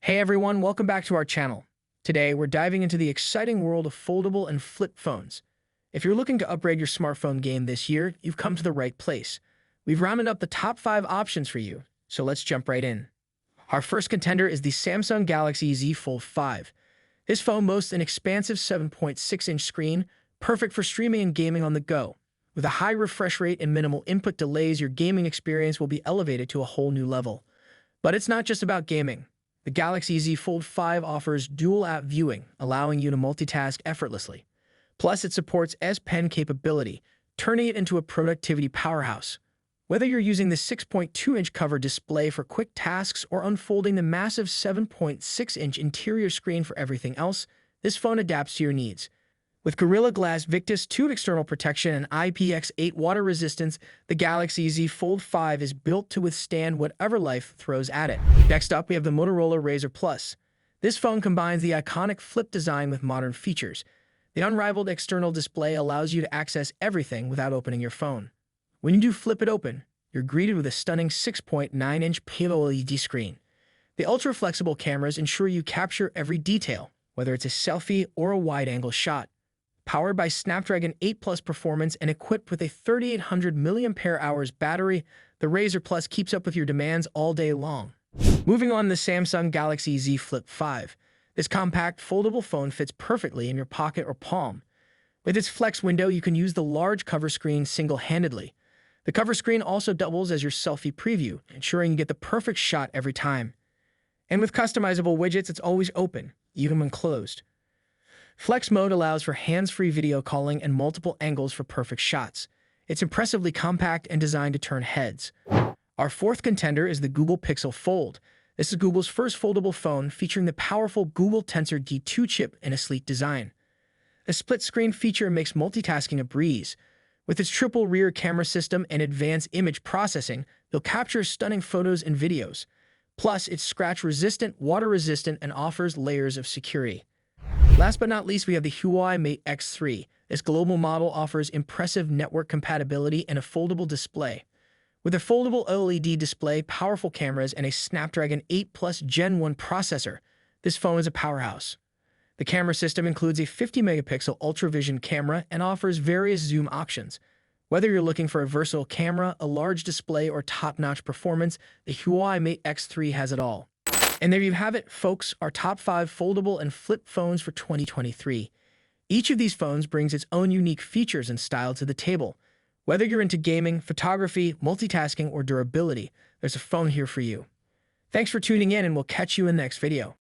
Hey everyone, welcome back to our channel. Today, we're diving into the exciting world of foldable and flip phones. If you're looking to upgrade your smartphone game this year, you've come to the right place. We've rounded up the top 5 options for you, so let's jump right in. Our first contender is the Samsung Galaxy Z Fold 5. This phone boasts an expansive 7.6-inch screen, perfect for streaming and gaming on the go. With a high refresh rate and minimal input delays, your gaming experience will be elevated to a whole new level. But it's not just about gaming. The Galaxy Z Fold 5 offers dual-app viewing, allowing you to multitask effortlessly. Plus, it supports S Pen capability, turning it into a productivity powerhouse. Whether you're using the 6.2-inch cover display for quick tasks or unfolding the massive 7.6-inch interior screen for everything else, this phone adapts to your needs. With Gorilla Glass Victus 2 external protection and IPX8 water resistance, the Galaxy Z Fold 5 is built to withstand whatever life throws at it. Next up, we have the Motorola Razr Plus. This phone combines the iconic flip design with modern features. The unrivaled external display allows you to access everything without opening your phone. When you do flip it open, you're greeted with a stunning 6.9-inch Palo LED screen. The ultra-flexible cameras ensure you capture every detail, whether it's a selfie or a wide-angle shot. Powered by Snapdragon 8 Plus performance and equipped with a 3,800 mAh battery, the Razr Plus keeps up with your demands all day long. Moving on, the Samsung Galaxy Z Flip 5. This compact, foldable phone fits perfectly in your pocket or palm. With its flex window, you can use the large cover screen single-handedly. The cover screen also doubles as your selfie preview, ensuring you get the perfect shot every time. And with customizable widgets, it's always open, even when closed. Flex mode allows for hands-free video calling and multiple angles for perfect shots. It's impressively compact and designed to turn heads. Our fourth contender is the Google Pixel Fold. This is Google's first foldable phone featuring the powerful Google Tensor D2 chip in a sleek design. The split-screen feature makes multitasking a breeze. With its triple rear camera system and advanced image processing, you'll capture stunning photos and videos. Plus, it's scratch-resistant, water-resistant, and offers layers of security. Last but not least, we have the Huawei Mate X3. This global model offers impressive network compatibility and a foldable display. With a foldable OLED display, powerful cameras, and a Snapdragon 8 Plus Gen 1 processor, this phone is a powerhouse. The camera system includes a 50-megapixel ultra-vision camera and offers various zoom options. Whether you're looking for a versatile camera, a large display, or top-notch performance, the Huawei Mate X3 has it all. And there you have it, folks, our top 5 foldable and flip phones for 2023. Each of these phones brings its own unique features and style to the table. Whether you're into gaming, photography, multitasking, or durability, there's a phone here for you. Thanks for tuning in, and we'll catch you in the next video.